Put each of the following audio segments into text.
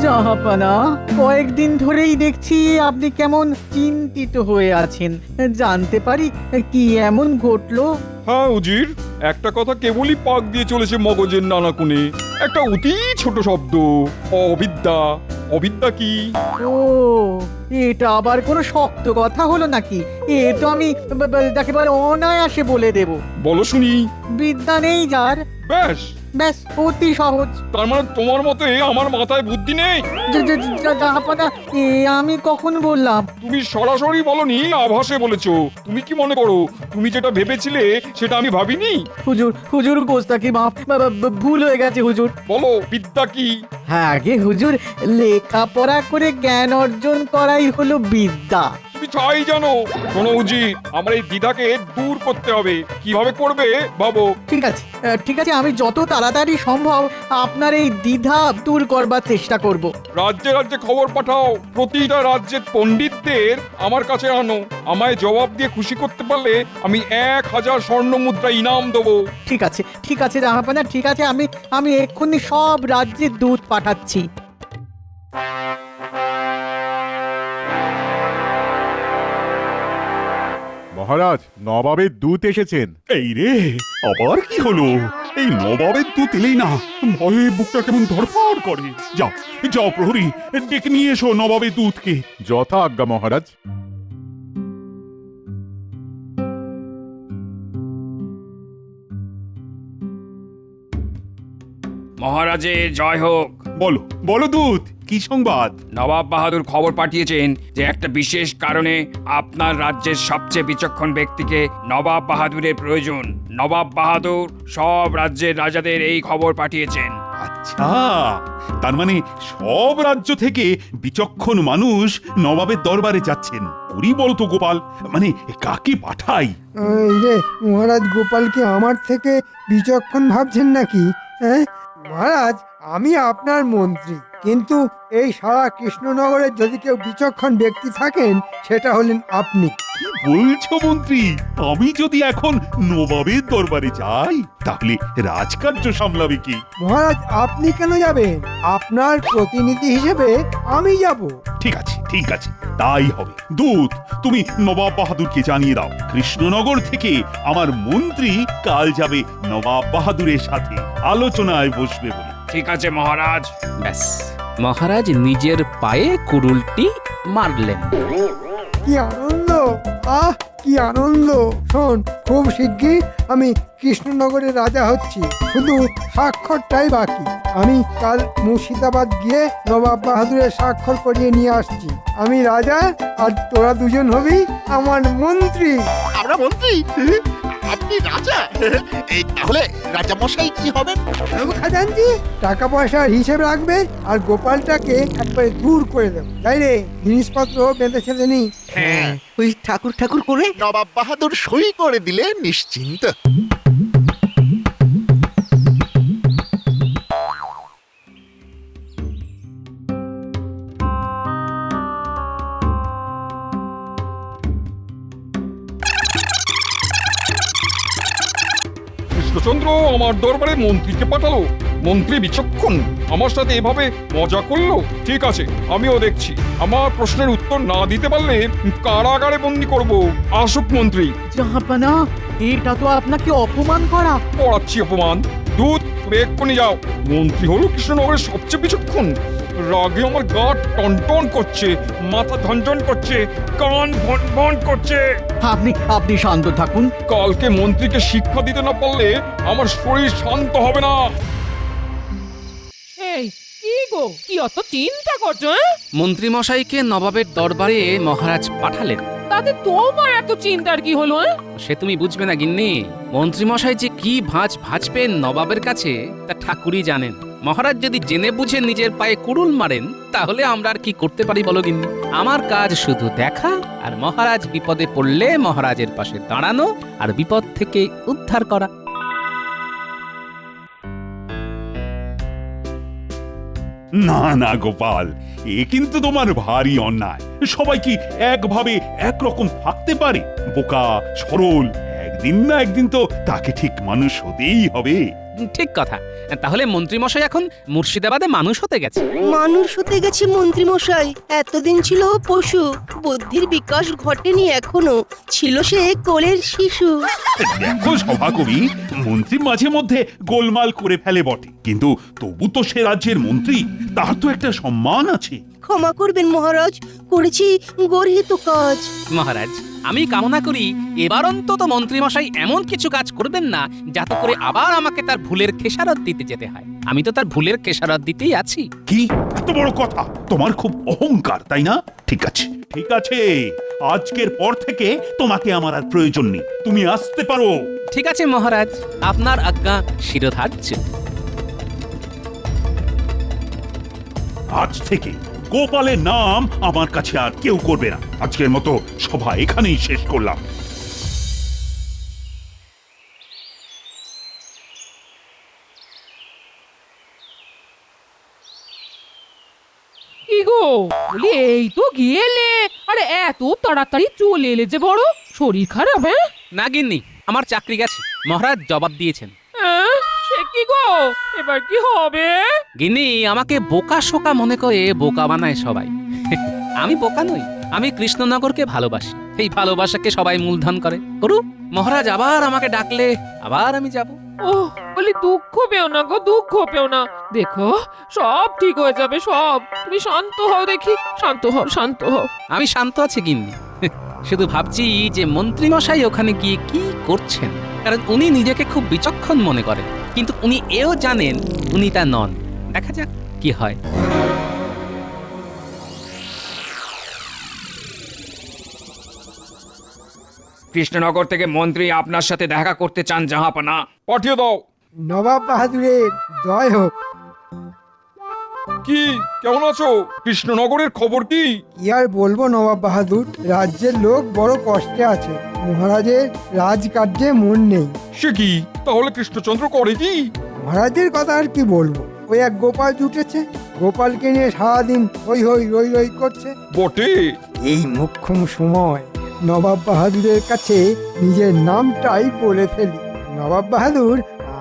জাহাপানা, কয়েকদিন ধরেই দেখছি আপনি কেমন চিন্তিত হয়ে আছেন। জানতে পারি কি এমন ঘটলো? হ্যাঁ উজির, একটা কথা কেবলই পাক দিয়ে চলেছে মগজের নানা কোণে। একটা অতি ছোট শব্দ, অবিদ্যা। অবিদ্যা কি? ও, এটা আবার কোনো শক্ত কথা হলো নাকি? এ তো আমি যাকে বলে অনায়াসে বলে দেব। বলো শুনি। বিদ্যা নেই যার, ব্যাস, ব্যাস অতি সহজ। তার মানে তোমার মতে আমার মাথায় বুদ্ধি নেই? জাহাপানা, এ আমি কখন বললাম? তুমি সরাসরি বলনি, আভাসে বলেছো। তুমি কি মনে করো তুমি যেটা ভেবেছিলে সেটা আমি ভাবিনি? হুজুর, হুজুর গোস্তাকি মাফ, ভুল হয়ে গেছে হুজুর। বলো বিদ্যা কি? হ্যাঁ আগে হুজুর, লেখাপড়া করে জ্ঞান অর্জন করাই হলো বিদ্যা। তুমি তাই জানো? শোনো উজির, আমার এই দ্বিধাকে দূর করতে হবে। কিভাবে করবে ভাবো। ঠিক আছে, ঠিক আছে, আমি যত তাড়াতাড়ি সম্ভব আপনার এই দ্বিধা দূর করবার চেষ্টা করব। রাজ্যে রাজ্যে খবর পাঠাও, প্রতিটা রাজ্যের পণ্ডিতদের আমার কাছে আনো। আমায় জবাব দিয়ে খুশি করতে পারলে আমি 1000 স্বর্ণ মুদ্রা ইনাম দেবো। ঠিক আছে জাহাপানা, ঠিক আছে, আমি এক্ষুনি সব রাজ্যে দূত পাঠাচ্ছি। মহারাজ, নবাবের দূত এসেছেন। এই রে, আবার কি হলো? এই নবাবের দুধ এলেই না ভয়ে বুকটা কেমন ধরফর করে। যাও যাও প্রহরী, ডেকে নিয়ে এসো নবাবের দুধকে। যথা আজ্ঞা মহারাজ। মহারাজের জয় হোক। বলো বলো দুধ, কি সংবাদ? নবাব বাহাদুর খবর পাঠিয়েছেন যে একটা বিশেষ কারণে আপনার রাজ্যের সবচেয়ে বিচক্ষণ ব্যক্তিকে নবাব বাহাদুরের প্রয়োজন। নবাব বাহাদুর সব রাজ্যের রাজাদের এই খবর পাঠিয়েছেন। আচ্ছা, তার মানে সব রাজ্য থেকে বিচক্ষণ মানুষ নবাবের দরবারে যাচ্ছেন। করি বলতো গোপাল, মানে কাকে পাঠাই? এই যে মহারাজ, গোপালকে আমার থেকে বিচক্ষণ ভাবছেন নাকি? হ্যাঁ মহারাজ, আমি আপনার মন্ত্রী, কিন্তু এই সারা কৃষ্ণনগরে যদি কেউ বিচক্ষণ ব্যক্তি থাকেন সেটা হলেন আপনি। কি বলছো মন্ত্রী? আমি যদি এখন নবাবের দরবারে যাই তাহলে রাজকার্য সামলাবে কি? মহারাজ, আপনি কেন যাবেন? আপনার প্রতিনিধি হিসেবে আমি যাব। ঠিক আছে ঠিক আছে, তাই হবে। দূত, তুমি নবাব বাহাদুরকে জানিয়ে দাও কৃষ্ণনগর থেকে আমার মন্ত্রী কাল যাবে নবাব বাহাদুরের সাথে আলোচনায় বসবে বলে। ঠিক আছে মহারাজ। ব্যাস, মহারাজ নিজের পায়ে কুড়ুলটি মারলেন। কি আনন্দ! আহ, কি আনন্দ! শোন, খুব শিগগির আমি কৃষ্ণনগরের রাজা হচ্ছি, শুধু স্বাক্ষরটাই বাকি। আমি কাল মুর্শিদাবাদ গিয়ে নবাব বাহাদুরের স্বাক্ষর করিয়ে নিয়ে আসছি। আমি রাজা আর তোরা দুজন হবি আমার মন্ত্রী। আমরা মন্ত্রী, আপনি রাজা। এই তাহলে রাজা মশাই কি হবেন? খাজানজি টাকা পয়সার হিসেব রাখবে আর গোপালটাকে একবারে দূর করে দেবো। তাই রে, জিনিসপত্র বেঁধে ছেড়ে নি। হ্যাঁ, ওই ঠাকুর ঠাকুর করে নবাব বাহাদুর সই করে দিলে নিশ্চিন্ত। কৃষ্ণচন্দ্র আমার দরবারে মন্ত্রীকে পাঠালো। মন্ত্রী বিচক্ষণ, আমার সাথে এভাবে মজা করলো। ঠিক আছে, আমিও দেখছি। আমার প্রশ্নের উত্তর না দিতে পারলে কারাগারে বন্দি করব। আসুক মন্ত্রী। জাহাপানা, এটা তো আপনাকে অপমান করা। পড়াচ্ছি অপমান। দূত, তুমি এক্ষুনি যাও। মন্ত্রী হলো কৃষ্ণনগরের সবচেয়ে বিচক্ষণ। রাগে আমার গা টনটন করছে, মাথা ঝনঝন করছে, কান ভন ভন করছে। আপনি শান্ত থাকুন। কালকে মন্ত্রীকে শিক্ষা দিতে না পারলে আমার শরীর শান্ত হবে না। এই কি গো, কি অত চিন্তা করছো? মন্ত্রী মশাইকে নবাবের দরবারে মহারাজ পাঠালেন। তাতে তোমার এত চিন্তার কি হলো? সে তুমি বুঝবে না গিন্নি। মন্ত্রী মশাই যে কি ভাঁজ ভাঁজবেন নবাবের কাছে তা ঠাকুরই জানেন। মহারাজ যদি জেনে বুঝে নিজের পায়ে কুড়ুল মারেন তাহলে আমরা আর কি করতে পারি বলো গিন্নি? আমার কাজ শুধু দেখা, আর মহারাজ বিপদে পড়লে মহারাজের পাশে দাঁড়ানো আর বিপদ থেকে উদ্ধার করা। না না গোপাল, এ কিন্তু তোমার ভারী অন্যায়। সবাই কি একভাবে একরকম থাকতে পারে? বোকা সরল একদিন না একদিন তো তাকে ঠিক মানুষ হতেই হবে। ঠিক কথা। তাহলে মন্ত্রীমশাই এখন মুর্শিদাবাদে মানুষ হতে গেছে। মানুষ হতে গেছে মন্ত্রী মশাই। এতদিন ছিল পশু, বুদ্ধির বিকাশ ঘটেনি এখনো, ছিল সে কোলের শিশু। দেখো সভাকবি, মন্ত্রী মাঝে মধ্যে গোলমাল করে ফেলে বটে, কিন্তু তবু তো সে রাজ্যের মন্ত্রী, তার তো একটা সম্মান আছে। ক্ষমা করবেন মহারাজ, করেছি গর্হিত কাজ। মহারাজ, আমি কামনা করি এবার অন্তত মন্ত্রীমশাই এমন কিছু কাজ করবেন না যাতে করে আবার আমাকে তার ভুলের খেসারত দিতে যেতে হয়। আমি তো তার ভুলের খেসারত দিতেই আছি। কি এত বড় কথা? তোমার খুব অহংকার, তাই না? ঠিক আছে, ঠিক আছে, আজকের পর থেকে তোমাকে আমার আর প্রয়োজন নেই, তুমি আসতে পারো। ঠিক আছে মহারাজ, আপনার আজ্ঞা শিরোধার্য। আজ থেকে গোপালের নাম আমার কাছে আর কেউ করবে না। আজকের মতো সভা এখানেই শেষ করলাম। কি গো, বলি এই তো গেলে, আরে এত তাড়াতাড়ি চলে এলে যে, বড় শরীর খারাপ? হ্যাঁ না গিন্নি, আমার চাকরি গেছে, মহারাজ জবাব দিয়েছেন। হ্যাঁ? সে কি গো, এবার কি হবে? গিন্নি আমাকে বোকা শোকা মনে করে বোকা বানায় সবাই। আমি বোকা নই, আমি কৃষ্ণনগরকে ভালোবাসি। এই ভালোবাসাকে সবাই মূলধন করে করুক। মহারাজ আবার আমাকে ডাকলে আবার আমি যাব। ও বলি, দুঃখ পেও না গো, দুঃখ পেও না, দেখো সব ঠিক হয়ে যাবে সব। তুমি শান্ত হও দেখি, শান্ত হও, শান্ত হও। আমি শান্ত আছি গিন্নি, শুধু ভাবছি যে মন্ত্রীমশাই ওখানে গিয়ে কি করছেন। কারণ উনি নিজেকে খুব বিচক্ষণ মনে করেন, কিন্তু উনি এও জানেন উনি তা নন। দেখা যাক কি হয়। কৃষ্ণনগর থেকে মন্ত্রী আপনার সাথে দেখা করতে চান জাহাপানা। পাঠিয়ে দাও। নবাব বাহাদুরের জয় হোক। কি, কেমন আছো? কৃষ্ণনগরের খবর কি? কি আর বলবো নবাব বাহাদুর, রাজ্যের লোক বড় কষ্টে আছে। মহারাজের রাজকার্যে মন নেই। সে কি, তাহলে কৃষ্ণচন্দ্র করে কি? মহারাজের কথা আর কি বলবো, ওই এক গোপাল জুটেছে, গোপালকে নিয়ে সারাদিন হই হই রই রই করছে। বটে। এই মোক্ষম সময় নবাব বাহাদুরের কাছে নিজের নামটাই বলে ফেলি। নবাব বাহাদুর,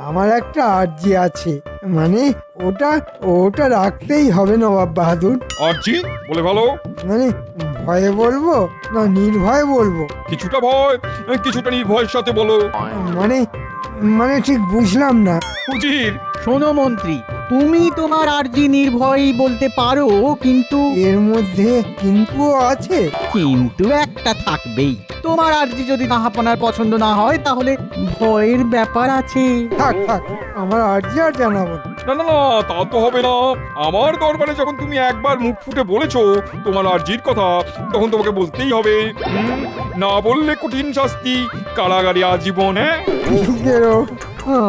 আমার একটা আর্জি আছে, মানে ওটা ওটা রাখতেই হবে নবাব বাহাদুর। আরজি বলে ভালো। মানে ভয়ে বলবো না নির্ভয়ে বলবো? কিছুটা ভয়, কিছুটা নির্ভয়ের সাথে বলো। মানে মানে ঠিক বুঝলাম না। উজির, শোনো মন্ত্রী, তুমি তোমার আর্জি নির্ভয়ই বলতে পারো, কিন্তু এর মধ্যে কিন্তু আছে। কিন্তু একটা থাকবেই। তোমার আর্জি যদি জাহাপনার পছন্দ না হয় তাহলে ভয়ের ব্যাপার আছে। থাক থাক, আমার আর্জি আর জানাবো না। না না না, তা তো হবে না। আমার দরবারে যখন তুমি একবার মুখ ফুটে বলেছো তোমার আর্জির কথা, তখন তোমাকে বলতেই হবে। না বললে কঠিন শাস্তি, কারাগারে আজীবন। হ্যাঁ, নিজেরও,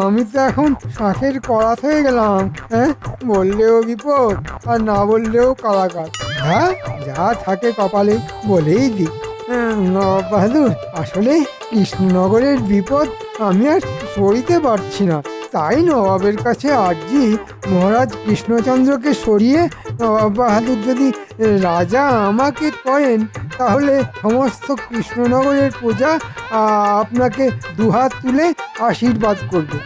আমি তো এখন শাঁখের করাত হয়ে গেলাম। হ্যাঁ, বললেও বিপদ আর না বললেও কারাগার। হ্যাঁ, যা থাকে কপালে বলেই দি। নবাব বাহাদুর, আসলে কৃষ্ণনগরের বিপদ আমি আর সইতে পারছি না, তাই নবাবের কাছে আর্জি, মহারাজ কৃষ্ণচন্দ্রকে সরিয়ে নবাব বাহাদুর যদি রাজা আমাকে করেন, তাহলে সমস্ত কৃষ্ণনগরের প্রজা আপনাকে দুহাত তুলে আশীর্বাদ করবে।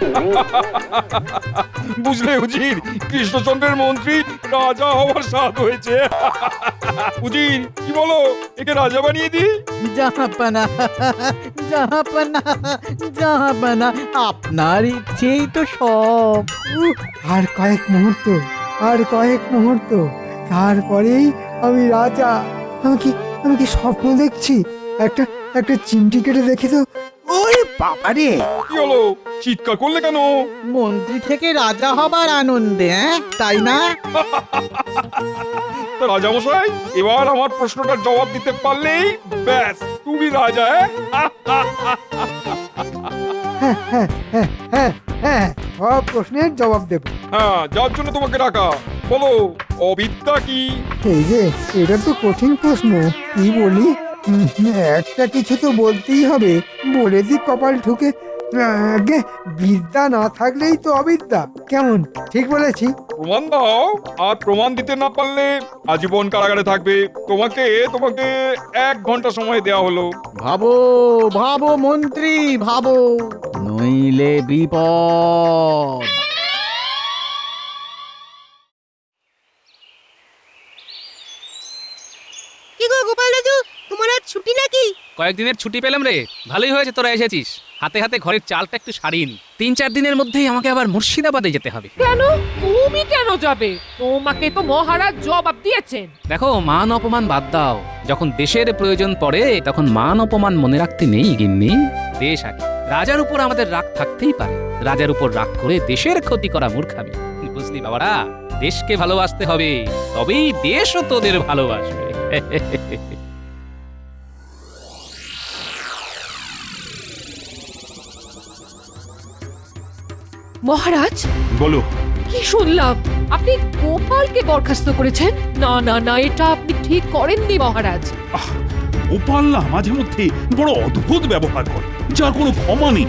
বুঝলে উজির, কৃষ্ণচন্দ্রের মন্ত্রী রাজা হওয়ার স্বাদ হয়েছে। উজির, কি বলো, একে রাজা বানিয়ে দিই? জাহাপনা, জাহাপনা, জাহাপনা, আপনার ইচ্ছেই তো সব। আর কয়েক মুহূর্ত, আর কয়েক মুহূর্ত, তারপরেই আমি রাজা। আমি কি স্বপ্ন দেখছি? একটা একটা চিমটি কেটে দেখি তো। ওরে বাবারে! কি হলো, চিৎকার করলে কেন? মন্ত্রী থেকে রাজা হবার আনন্দে, তাই না? তা রাজামশাই, এবার আমার প্রশ্নটার জবাব দিতে পারলেই ব্যাস তুমি রাজা। হ্যাঁ হ্যাঁ হ্যাঁ হ্যাঁ হ্যাঁ, সব প্রশ্নের জবাব দেব। হ্যাঁ, যার জন্য তোমাকে ডাকা, বলো অবিদ্যা কি? এই যে, এটা তো কঠিন প্রশ্ন, কি বলি? একটা কিছু তো বলতেই হবে, বলে দি কপাল ঠুকে। আগে বিদ্যা না থাকলেই তো অবিদ্যা। কেমন ঠিক বলেছি? প্রমাণ দাও, আর প্রমাণ দিতে না পারলে আজীবন কারাগারে থাকবে। তোমাকে তোমাকে 1 ঘন্টা সময় দেওয়া হলো। ভাবো ভাবো মন্ত্রী, ভাবো, নইলে বিপদ। কি গো গোপাল দাদু, তোমার আজ ছুটি নাকি? কয়েকদিনের ছুটি পেলাম রে, ভালোই হয়েছে তোরা এসেছিস। হাতে হাতে ঘরের চালটা একটু সারিয়ে নি। 3-4 দিনের মধ্যেই আমাকে আবার মুর্শিদাবাদে যেতে হবে। কেন? তুমি কেন যাবে? তোমাকে তো মহারাজ জবাব দিয়েছেন। দেখো, মান অপমান বাদ দাও। যখন দেশের প্রয়োজন পড়ে তখন মান অপমান মনে রাখতে নেই গিন্নি। দেশ আগে। রাজার উপর আমাদের রাগ থাকতেই পারে, রাজার উপর রাগ করে দেশের ক্ষতি করা মূর্খামি। বুঝলি বাবারা, দেশকে ভালোবাসতে হবে, তবেই দেশও তোদের ভালোবাসবে। মহারাজ, বলো। কি শুনলাম আপনি গোপালকে বরখাস্ত করেছেন? না না না, এটা আপনি ঠিক করেননি মহারাজ। গোপাল না মাঝে মধ্যে বড় অদ্ভুত ব্যবহার করে, যার কোনো ক্ষমা নেই।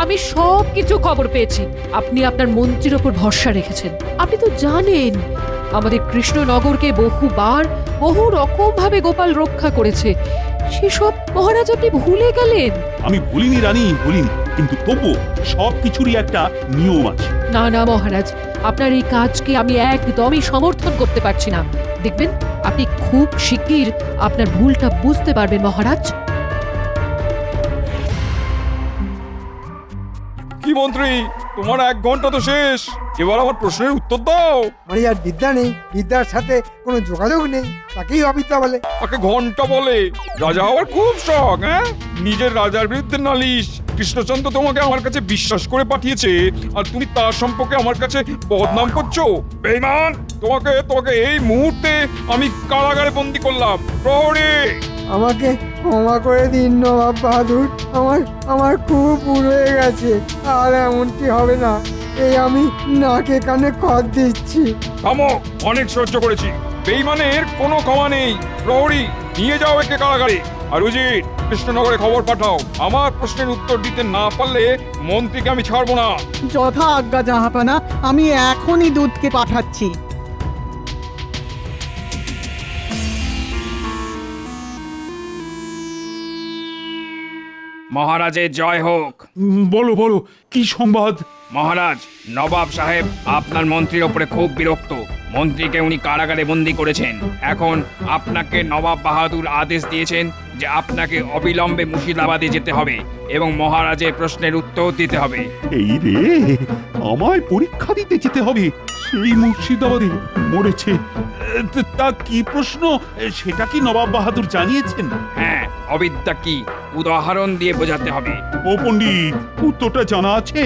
আমি সব কিছু খবর পেয়েছি। আপনি আপনার মন্ত্রীর ওপর ভরসা রেখেছেন। আপনি তো জানেন আমাদের কৃষ্ণনগরকে বহুবার বহু রকম ভাবে গোপাল রক্ষা করেছে। সেসব মহারাজ আপনি ভুলে গেলেন। আমি ভুলিনি রানী, ভুলিনি, কিন্তু তবু সব কিছুরই একটা নিয়ম আছে। না না মহারাজ, আপনার এই কাজকে আমি একদমই সমর্থন করতে পারছি না। দেখবেন আপনি খুব শিগগির আপনার ভুলটা বুঝতে পারবেন মহারাজ। কি মন্ত্রী, তোমার 1 ঘন্টা তো শেষ, এবার আমার প্রশ্নের উত্তর দাও। মানে আর বিদ্যা নেই, বিদ্যার সাথে কোনো যোগাযোগ নেই, তাকেই অবিদ্যা বলে। তাকে ঘন্টা বলে? রাজা হওয়ার খুব শখ, হ্যাঁ? নিজের রাজার বিরুদ্ধে নালিশ। কৃষ্ণচন্দ্র তোমাকে আমার কাছে বিশ্বাস করে পাঠিয়েছে, আর তুমি তার সম্পর্কে আমার কাছে বদনাম করছো। বেঈমান, তোমাকে তোমাকে এই মুহূর্তে আমি কারাগারে বন্দি করলাম। প্রহরী! আমাকে ক্ষমা করে দিন নবাব বাহাদুর, আমার খুব ভুল হয়ে গেছে, আর এমনটি হবে না, এই আমি নাকে কানে খত দিচ্ছি। থামো, অনেক সহ্য করেছি। বেঈমানের কোনো ক্ষমা নেই। প্রহরী, নিয়ে যাও একে কারাগারে। আর উজির, কৃষ্ণনগরে খবর পাঠাও। আমার প্রশ্নের উত্তর দিতে না পারলে মন্ত্রীকে আমি ছাড়বো না। যথা আজ্ঞা জাহাপানা, আমি এখনই দূতকে পাঠাচ্ছি। মহারাজের জয় হোক। বলো বলো, কি সংবাদ? মহারাজ, নবাব সাহেব আপনার মন্ত্রীর ওপরে খুব বিরক্ত। মন্ত্রীকে উনি কারাগারে বন্দি করেছেন। এখন আপনাকে নবাব বাহাদুর আদেশ দিয়েছেন যে আপনাকে অবিলম্বে মুর্শিদাবাদে যেতে হবে এবং মহারাজের প্রশ্নের উত্তর দিতে হবে। এই রে, আমায় পরীক্ষা দিতে যেতে হবে সেই মুর্শিদাবাদে। মরেছে। তা কি প্রশ্ন, সেটা কি নবাব বাহাদুর জানিয়েছেন? হ্যাঁ, অবিদ্যা কি উদাহরণ দিয়ে বোঝাতে হবে। ও পণ্ডিত, উত্তরটা জানা আছে?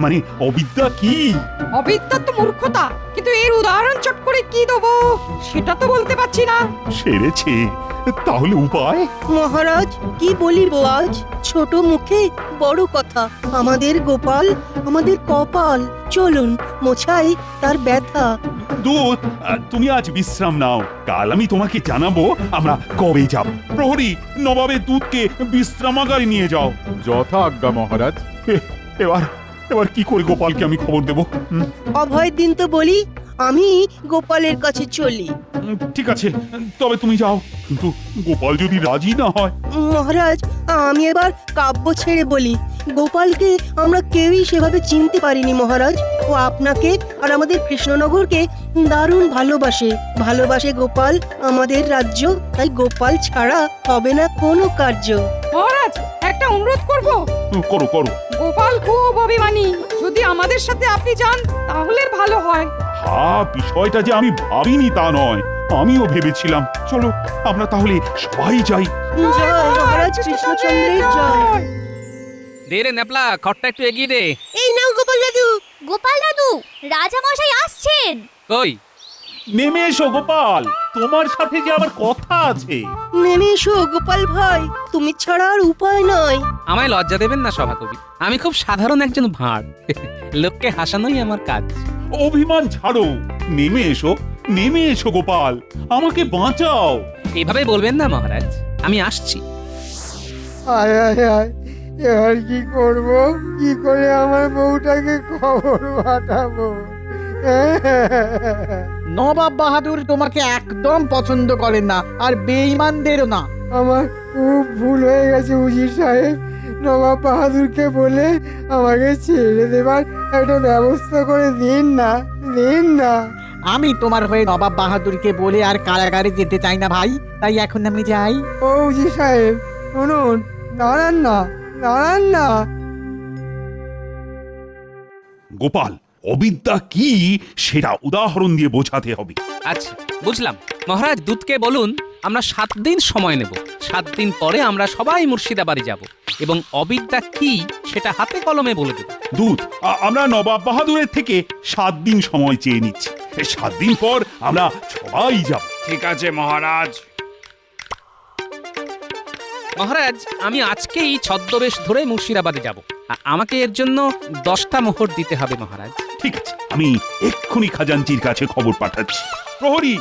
মানে অবিদ্যা কি? অবিদ্যা তো মূর্খতা, কিন্তু এর উদাহরণ চট করে কি দেবো সেটা তো বলতে পারছি না। সেরেছে, তাহলে উপায়? মহারাজ, কি বলিব আজ? ছোট মুখে বড় কথা। আমাদের গোপাল আমাদের কপাল। চলুন মোছাই তার ব্যথা। দূত, তুমি আজ বিশ্রাম নাও, কাল আমি তোমাকে জানাবো আমরা কবে যাব। প্রহরী, নবাবের দূতকে বিশ্রামাগারে নিয়ে যাও। যথা আজ্ঞা মহারাজ। এবার কি করে গোপালকে আমি খবর দেব? অভয় দিন তো বলি, আমি গোপালের কাছে চলি। ঠিক আছে, তবে তুমি যাও, কিন্তু গোপাল যদি রাজি না হয়? মহারাজ, আমি এবার কাব্য ছেড়ে বলি। গোপালকে আমরা কেউই সেভাবে চিনতে পারিনি মহারাজ। ও আপনাকে আর আমাদের কৃষ্ণনগরকে দারুণ ভালোবাসে গোপাল আমাদের রাজ্য। তাই গোপাল ছাড়া হবে না কোনো কার্য। মহারাজ, একটা অনুরোধ করব। করো করো। গোপাল খুব অভিমানী, যদি আমাদের সাথে আপনি যান তাহলে ভালো হয়। বিষয়টা যে আমি ভাবিনি তা নয়, আমিও ভেবেছিলাম। চলো আমরা তাহলে সবাই যাই। জয় মহারাজ কৃষ্ণচন্দ্রের জয়। দে রে ন্যাপলা, খড়টা একটু এগিয়ে দে। এই নাও গোপাল দাদু। গোপাল দাদু, রাজা মশাই আসছেন। কই? নেমে এসো গোপাল, তোমার সাথে যে আবার কথা আছে। নেমে এসো গোপাল ভাই, তুমি ছাড়া আর উপায় নয়। আমায় লজ্জা দেবেন না সভাকবি, আমি খুব সাধারণ একজন ভাঁড়। লোককে হাসানোই আমার কাজ। অভিমান ছাড়ো, নেমে এসো গোপাল, আমাকে বাঁচাও। এভাবে বলবেন না মহারাজ, আমি আসছি। আয় আয় আয়, এবার কি করব? কি করে আমার বউটাকে খবর পাঠাবো? নবাব বাহাদুর তোমাকে একদম পছন্দ করেন না, আর বেঈমানদেরও না। আমার খুব ভুল হয়ে গেছে উজির সাহেব। নবাব বাহাদুরকে বলে আমাকে ছেড়ে দেবার একটা ব্যবস্থা করে দিন না, দিন না। আমি তোমার হয়ে নবাব বাহাদুরকে বলে আর কারাগারে যেতে চাই না ভাই, তাই এখন আমি যাই। ও উজির সাহেব, শুনুন, দাঁড়ান না, দাঁড়ান না। গোপাল, অবিদ্যা কি সেটা উদাহরণ দিয়ে বোঝাতে হবে। আচ্ছা, বুঝলাম। মহারাজ দূতকে বলুন আমরা 7 দিন সময় নেব। 7 দিন পরে আমরা সবাই মুর্শিদাবাদে যাব এবং অবিদ্যা কি সেটা হাতে কলমে বলে দেব। দূত, আমরা নবাব বাহাদুরের থেকে 7 দিন সময় চেয়ে নিচ্ছি। 7 দিন পর আমরা সবাই যাব। ঠিক আছে মহারাজ। মহারাজ, আমি আজকেই ছদ্মবেশ ধরে মুর্শিদাবাদে যাব। আমাকে এর জন্য 10টা মোহর দিতে হবে মহারাজ। ঠিক আছে, আমি এক্ষুনি খাজাঞ্চির কাছে খবর পাঠাচ্ছি। প্রহরী,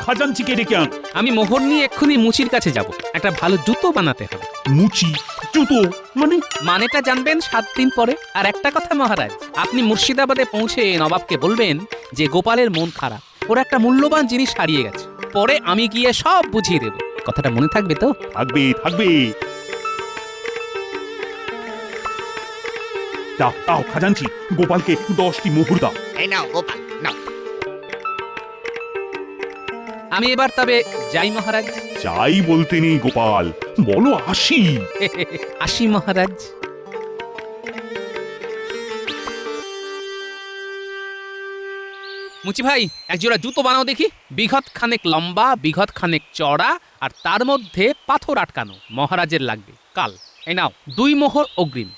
খাজাঞ্চিকে ডেকে আন। আমি মোহর নিয়ে এক্ষুনি মুচির কাছে যাব। একটা ভালো জুতো বানাতে হবে। মুচি জুতো মানে? মানেটা জানবেন 7 দিন পরে। আর একটা কথা মহারাজ, আপনি মুর্শিদাবাদে পৌঁছে নবাবকে বলবেন যে গোপালের মন খারাপ, ওর একটা মূল্যবান জিনিস হারিয়ে গেছে। পরে আমি গিয়ে সব বুঝিয়ে দেব। কথাটা মনে থাকবে তো? থাকবে, থাকবে। দাও দাও খাজাঞ্চি, গোপালকে 10টি মোহর দাও। এই নাও গোপাল, নাও। আমি এবার তবে যাই মহারাজ। যাই বলতে নেই গোপাল, বলো আসি। আসি মহারাজ। মুচি ভাই, একজোড়া জুতো বানাও দেখি। বিঘত খানেক লম্বা, বিঘত খানেক চড়া, আর তার মধ্যে পাথর আটকানো। মহারাজের লাগবে কাল। এই নাও 2 মোহর অগ্রিম।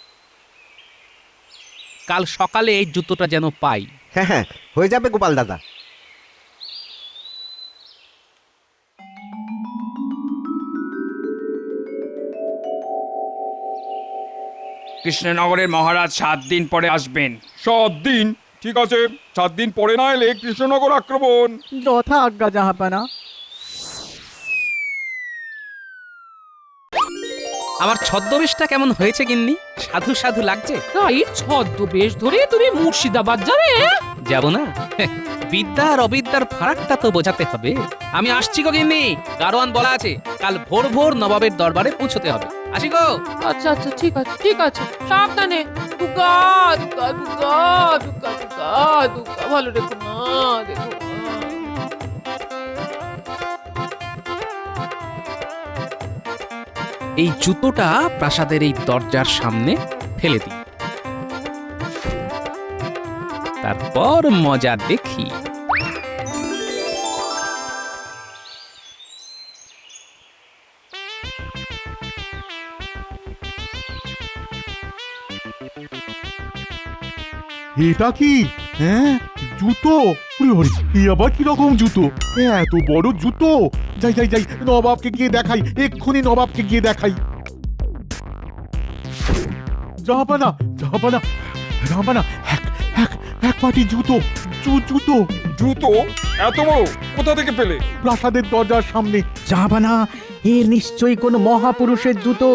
কাল সকালে এই জুতোটা যেন পাই। হ্যাঁ হ্যাঁ, হয়ে যাবে গোপাল দাদা। কৃষ্ণনগরের মহারাজ 7 দিন পরে আসবেন। 7 দিন? ঠিক আছে, 7 দিন পরে না এলে কৃষ্ণনগর আক্রমণ। যথা আজ্ঞা জাহাপানা। আমার ছদ্মবেশটা কেমন হয়েছে গিন্নি? সাধু সাধু লাগছে? তাই ছদ্মবেশ ধরে তুমি মুর্শিদাবাদ যাবে? যাব না? বিদ্যা আর অবিদ্যার ফারাকটা তো বোঝাতে হবে। আমি আসছি গো গিন্নি, গারোয়ান বলা আছে কাল ভোর ভোর নবাবের দরবারে পৌঁছতে হবে। আসি গো। আচ্ছা আচ্ছা, ঠিক আছে ঠিক আছে, সাবধানে। দুগা দুগা দুগা দুগা দুগা দুগা, ভালো রেখো না, দেখো না। এই জুতোটা প্রাসাদের এই দরজার সামনে ফেলে দিই, তারপর মজা দেখি। এটা কি? হ্যাঁ, জুতো। ওরে ওরে, এই আবার কি রকম জুতো? এত বড় জুতো! যাই যাই যাই, নবাবকে গিয়ে দেখাই, এক্ষুনি নবাবকে গিয়ে দেখাই। জাহাপানা, জাহাপানা, জাহাপানা, এক পাটি জুতো, জুতো। জুতো? এত বড়? কোথা থেকে পেলে? প্রাসাদের দরজার সামনে। জাহাপানা, এ নিশ্চয়ই কোনো মহাপুরুষের জুতো।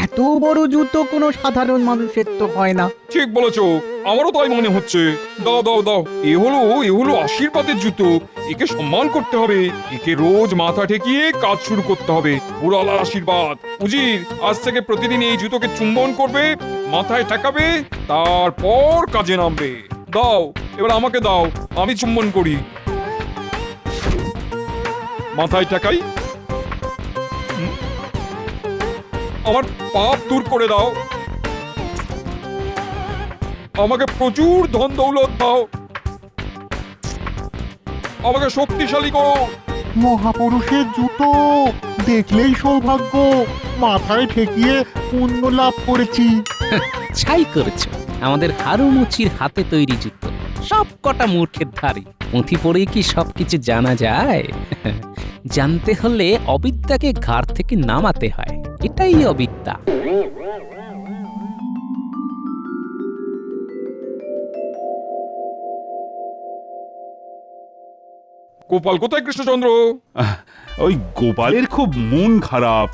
এত বড় জুতো কোনো সাধারণ মানুষের তো হয় না। ঠিক বলেছো, আমারও তাই মনে হচ্ছে। দাও দাও দাও, এ হলো আশীর্বাদের জুতো। একে সম্মান করতে হবে, একে রোজ মাথা ঠেকিয়ে কাজ শুরু করতে হবে। পুরালার আশীর্বাদ। উজির, আজ থেকে প্রতিদিন এই জুতোকে চুম্বন করবে, মাথায় ঠেকাবে, তারপর কাজে নামবে। দাও, এবার আমাকে দাও, আমি চুম্বন করি। মাথায় ঠেকাই। আমার পাপ দূর করে দাও, আমাকে প্রচুর ধন দৌলত দাও, আমাকে শক্তিশালী করো। মহাপুরুষের জুতো দেখলেই সৌভাগ্য। মাথায় ঠেকিয়ে পুণ্য লাভ করেছি। ছাই করেছ আমাদের হারুমুচির হাতে তৈরি জুতো। সব কটা মূর্খের ধারে পুঁথি পড়েই কি সবকিছু জানা যায়? জানতে হলে অবিদ্যাকে ঘাড় থেকে নামাতে হয়, এটাই অবিদ্যা। গোপাল কোথায় কৃষ্ণচন্দ্র? ওই গোপালের খুব মন খারাপ,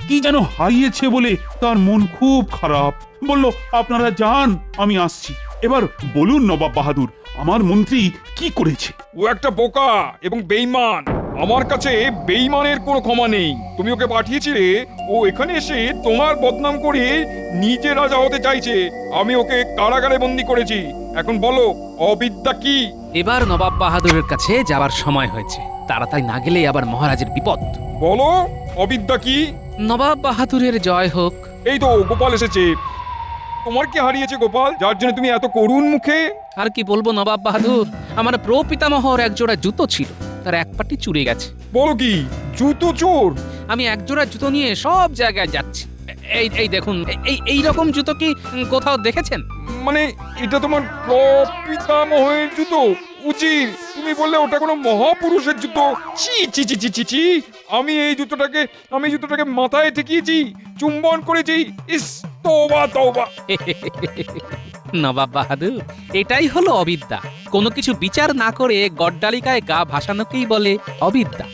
কি যেন হারিয়েছে বলে তার মন খুব খারাপ। বলল আপনারা যান, আমি আসছি। এবার বলুন নবাব বাহাদুর, আমার মন্ত্রী কি করেছে? ও একটা বোকা এবং বেঈমান। আমার কাছে বেঈমানের কোনো ক্ষমা নেই। তুমি ওকে পাঠিয়েছিলে, ও এখানে এসে তোমার বদনাম করে নিজে রাজা হতে চাইছে। আমি ওকে কারাগারে বন্দি করেছি। এখন বলো, অবিদ্যা কি? এবার নবাব বাহাদুরের কাছে যাওয়ার সময় হয়েছে। তাড়াতাড়ি না গেলে আবার মহারাজের বিপদ। বলো, অবিদ্যা কি? নবাব বাহাদুরের জয় হোক। এই তো গোপাল এসেছে। তোমার কি হারিয়েছে গোপাল, যার জন্য তুমি এত করুণ মুখে? আর কি বলবো নবাব বাহাদুর, আমার প্রপিতামহর একজোড়া জুতো ছিল, তার এক পাটি চুরে গেছে। বলো কি, জুতো চোর? আমি একজোড়া জুতো নিয়ে সব জায়গায় যাচ্ছি। এই দেখুন, এই রকম জুতো কি কোথাও দেখেছেন? মানে এটা তোমার প্রপিতামহের জুতো? উচিত তুমি বললে ওটা কোনো মহাপুরুষের জুতো। ছি ছি ছি ছি ছি ছি। আমি জুতোটাকে মাথায় ঠেকিয়েছি, চুম্বন করেছি। ইস, তওবা তওবা। নবাব বাহাদুর, এটাই হলো অবিদ্যা। কোনো কিছু বিচার না করে গড্ডালিকায় গা ভাসানোকেই বলে অবিদ্যা।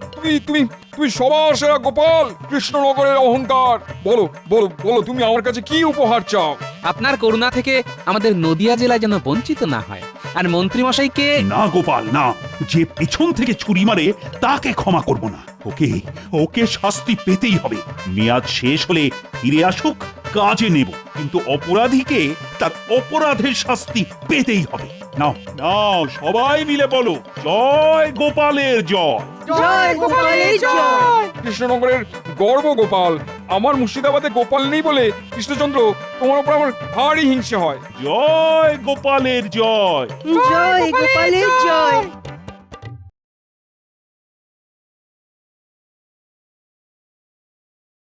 তুমি সবার সেরা গোপাল, কৃষ্ণনগরের অহংকার। বলো বলো বলো, তুমি আমার কাছে কি উপহার চাও? আপনার করুণা থেকে আমাদের নদিয়া জেলা যেন বঞ্চিত না হয়। আর মন্ত্রীমশাইকে না গোপাল না, যে পেছন থেকে ছুরি মারে তাকে ক্ষমা করব না। ওকে শাস্তি পেতেই হবে। মেয়াদ শেষ হলে ফিরে আসুক, কাজে নেব, কিন্তু অপরাধীকে তার অপরাধের শাস্তি পেতেই হবে। নাও সবাই মিলে বলো, জয় গোপালের জয়। জয় গোপালের জয়। কৃষ্ণনগরের গর্ব গোপাল। আমার মুর্শিদাবাদে গোপাল নেই বলে কৃষ্ণচন্দ্র, তোমার উপর আমার ভারী হিংসে হয়। জয় গোপালের জয়। জয় গোপালের জয়।